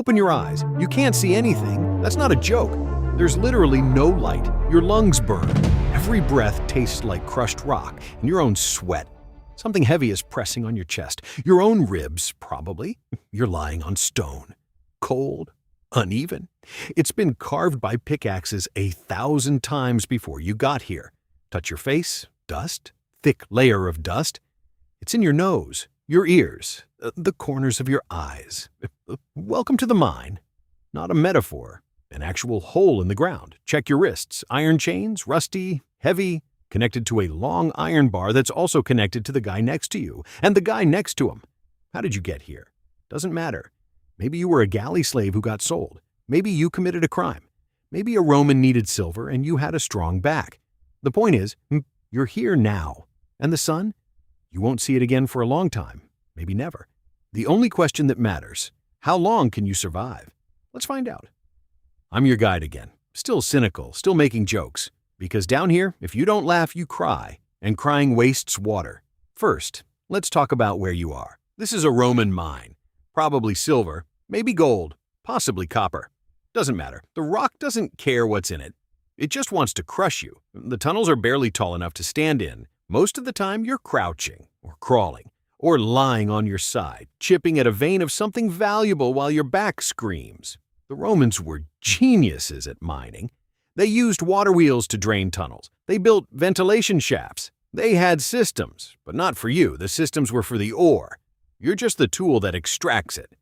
Open your eyes. You can't see anything. That's not a joke. There's literally no light. Your lungs burn. Every breath tastes like crushed rock and your own sweat. Something heavy is pressing on your chest. Your own ribs, probably. You're lying on stone. Cold, uneven. It's been carved by pickaxes 1,000 times before you got here. Touch your face, dust, thick layer of dust. It's in your nose, your ears, the corners of your eyes. Welcome to the mine. Not a metaphor, an actual hole in the ground. Check your wrists, iron chains, rusty, heavy, connected to a long iron bar that's also connected to the guy next to you and the guy next to him. How did you get here? Doesn't matter. Maybe you were a galley slave who got sold. Maybe you committed a crime. Maybe a Roman needed silver and you had a strong back. The point is, you're here now. And the sun? You won't see it again for a long time. Maybe never. The only question that matters, how long can you survive? Let's find out. I'm your guide again. Still cynical, still making jokes. Because down here, if you don't laugh, you cry. And crying wastes water. First, let's talk about where you are. This is a Roman mine. Probably silver, maybe gold, possibly copper. Doesn't matter. The rock doesn't care what's in it. It just wants to crush you. The tunnels are barely tall enough to stand in. Most of the time, you're crouching, or crawling, or lying on your side, chipping at a vein of something valuable while your back screams. The Romans were geniuses at mining. They used water wheels to drain tunnels. They built ventilation shafts. They had systems, but not for you. The systems were for the ore. You're just the tool that extracts it.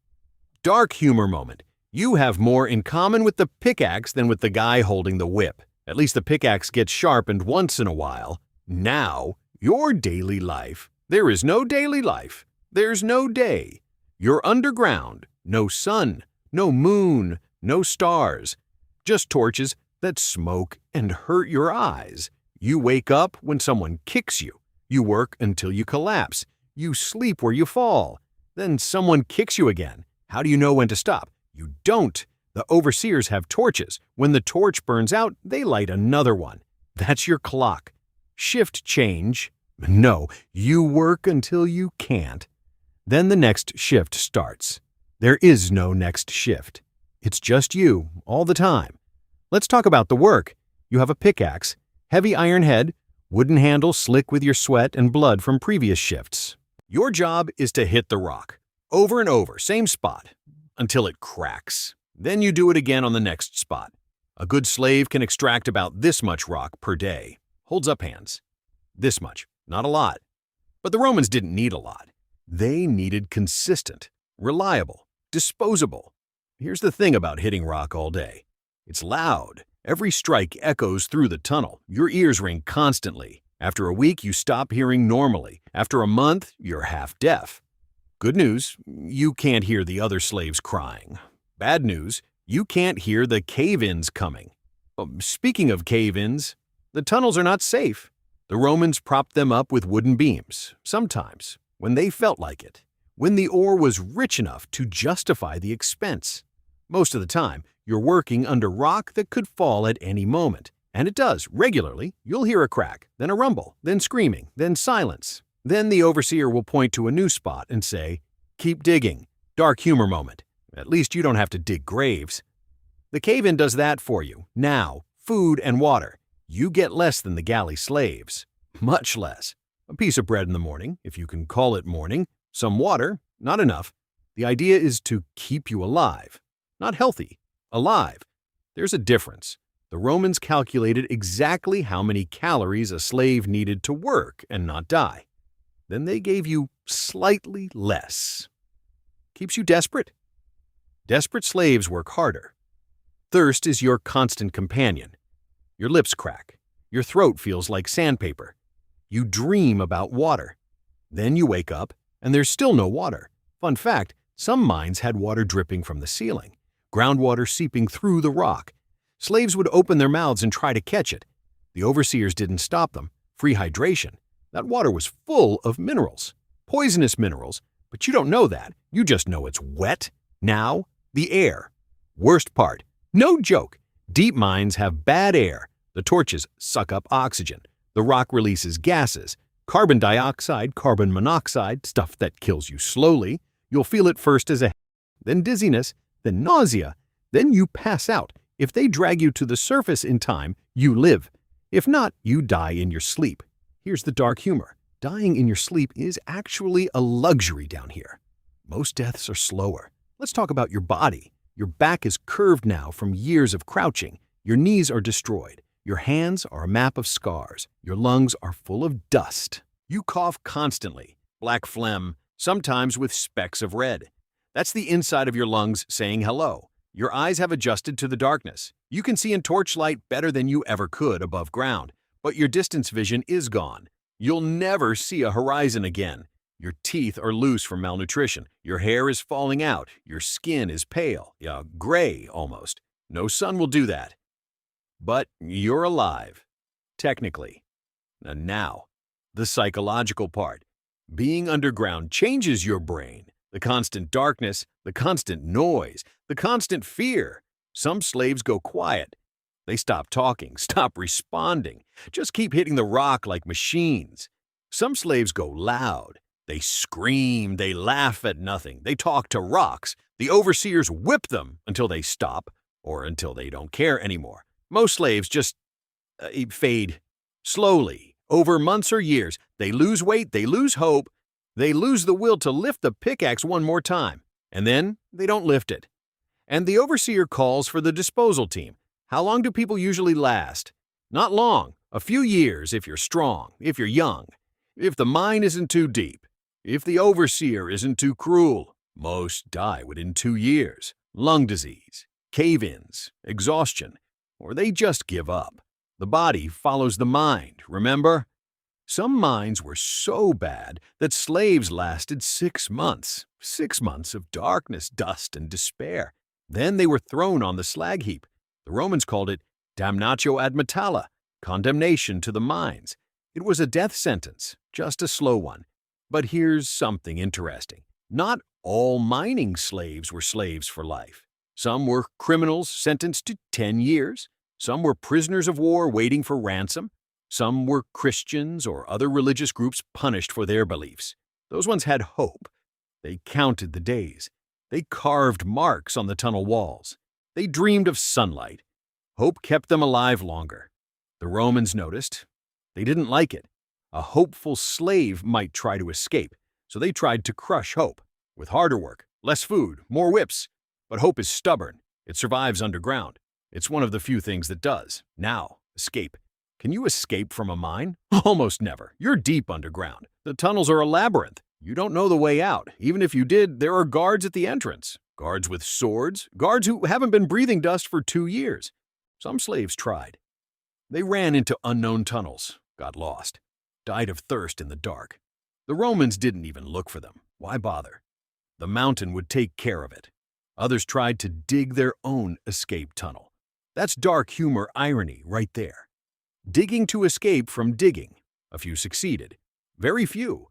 Dark humor moment. You have more in common with the pickaxe than with the guy holding the whip. At least the pickaxe gets sharpened once in a while. Now, your daily life. There is no daily life. There's no day. You're underground. No sun, no moon, no stars. Just torches that smoke and hurt your eyes. You wake up when someone kicks you. You work until you collapse. You sleep where you fall. Then someone kicks you again. How do you know when to stop? You don't. The overseers have torches. When the torch burns out, they light another one. That's your clock. Shift change. No, you work until you can't. Then the next shift starts. There is no next shift. It's just you, all the time. Let's talk about the work. You have a pickaxe, heavy iron head, wooden handle slick with your sweat and blood from previous shifts. Your job is to hit the rock, over and over, same spot, until it cracks. Then you do it again on the next spot. A good slave can extract about this much rock per day. Holds up hands. This much, not a lot. But the Romans didn't need a lot. They needed consistent, reliable, disposable. Here's the thing about hitting rock all day. It's loud. Every strike echoes through the tunnel. Your ears ring constantly. After a week, you stop hearing normally. After a month, you're half deaf. Good news, you can't hear the other slaves crying. Bad news, you can't hear the cave-ins coming. Speaking of cave-ins, the tunnels are not safe. The Romans propped them up with wooden beams, sometimes, when they felt like it, when the ore was rich enough to justify the expense. Most of the time, you're working under rock that could fall at any moment. And it does, regularly. You'll hear a crack, then a rumble, then screaming, then silence. Then the overseer will point to a new spot and say, "Keep digging." Dark humor moment. At least you don't have to dig graves. The cave-in does that for you. Now, food and water. You get less than the galley slaves. Much less. A piece of bread in the morning, if you can call it morning. Some water, not enough. The idea is to keep you alive. Not healthy. Alive. There's a difference. The Romans calculated exactly how many calories a slave needed to work and not die. Then they gave you slightly less. Keeps you desperate. Desperate slaves work harder. Thirst is your constant companion. Your lips crack. Your throat feels like sandpaper. You dream about water. Then you wake up, and there's still no water. Fun fact, some mines had water dripping from the ceiling, groundwater seeping through the rock. Slaves would open their mouths and try to catch it. The overseers didn't stop them. Free hydration. That water was full of minerals. Poisonous minerals. But you don't know that. You just know it's wet. Now, the air. Worst part. No joke. Deep mines have bad air. The torches suck up oxygen. The rock releases gases. Carbon dioxide, carbon monoxide, stuff that kills you slowly. You'll feel it first as a then dizziness, then nausea, then you pass out. If they drag you to the surface in time, you live. If not, you die in your sleep. Here's the dark humor. Dying in your sleep is actually a luxury down here. Most deaths are slower. Let's talk about your body. Your back is curved now from years of crouching. Your knees are destroyed. Your hands are a map of scars. Your lungs are full of dust. You cough constantly, black phlegm, sometimes with specks of red. That's the inside of your lungs saying hello. Your eyes have adjusted to the darkness. You can see in torchlight better than you ever could above ground, but your distance vision is gone. You'll never see a horizon again. Your teeth are loose from malnutrition. Your hair is falling out. Your skin is pale, gray almost. No sun will do that. But you're alive, technically. And now, the psychological part. Being underground changes your brain. The constant darkness, the constant noise, the constant fear. Some slaves go quiet. They stop talking, stop responding, just keep hitting the rock like machines. Some slaves go loud. They scream, they laugh at nothing, they talk to rocks. The overseers whip them until they stop or until they don't care anymore. Most slaves just fade slowly. Over months or years, they lose weight, they lose hope, they lose the will to lift the pickaxe one more time, and then they don't lift it. And the overseer calls for the disposal team. How long do people usually last? Not long. A few years if you're strong, if you're young, if the mine isn't too deep, if the overseer isn't too cruel. Most die within 2 years. Lung disease, cave-ins, exhaustion, or they just give up. The body follows the mind, remember? Some mines were so bad that slaves lasted 6 months. 6 months of darkness, dust, and despair. Then they were thrown on the slag heap. The Romans called it damnatio ad metallo, condemnation to the mines. It was a death sentence, just a slow one. But here's something interesting. Not all mining slaves were slaves for life. Some were criminals sentenced to 10 years. Some were prisoners of war waiting for ransom. Some were Christians or other religious groups punished for their beliefs. Those ones had hope. They counted the days. They carved marks on the tunnel walls. They dreamed of sunlight. Hope kept them alive longer. The Romans noticed. They didn't like it. A hopeful slave might try to escape, so they tried to crush hope. With harder work, less food, more whips. But hope is stubborn. It survives underground. It's one of the few things that does. Now, escape. Can you escape from a mine? Almost never. You're deep underground. The tunnels are a labyrinth. You don't know the way out. Even if you did, there are guards at the entrance. Guards with swords. Guards who haven't been breathing dust for 2 years. Some slaves tried. They ran into unknown tunnels, got lost, died of thirst in the dark. The Romans didn't even look for them. Why bother? The mountain would take care of it. Others tried to dig their own escape tunnel. That's dark humor irony right there. Digging to escape from digging. A few succeeded. Very few.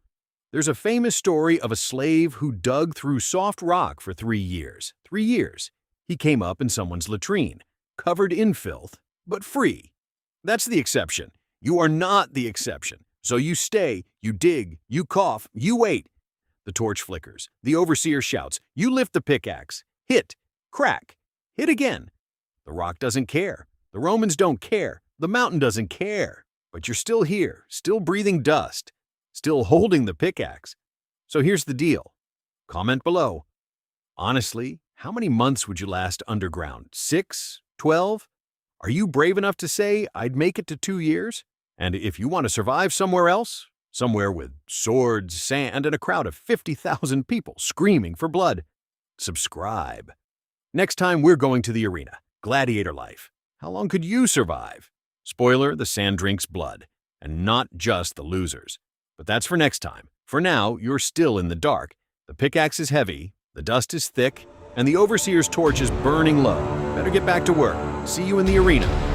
There's a famous story of a slave who dug through soft rock for 3 years. 3 years. He came up in someone's latrine, covered in filth, but free. That's the exception. You are not the exception. So you stay, you dig, you cough, you wait. The torch flickers. The overseer shouts, "You lift the pickaxe. Hit. Crack. Hit again." The rock doesn't care. The Romans don't care. The mountain doesn't care. But you're still here, still breathing dust, still holding the pickaxe. So here's the deal. Comment below. Honestly, how many months would you last underground? 6? 12? Are you brave enough to say, "I'd make it to 2 years"? And if you want to survive somewhere else, somewhere with swords, sand, and a crowd of 50,000 people screaming for blood, subscribe. Next time we're going to the arena. Gladiator life. How long could you survive? Spoiler, the sand drinks blood. And not just the losers. But that's for next time. For now, you're still in the dark. The pickaxe is heavy, the dust is thick, and the overseer's torch is burning low. Better get back to work. See you in the arena.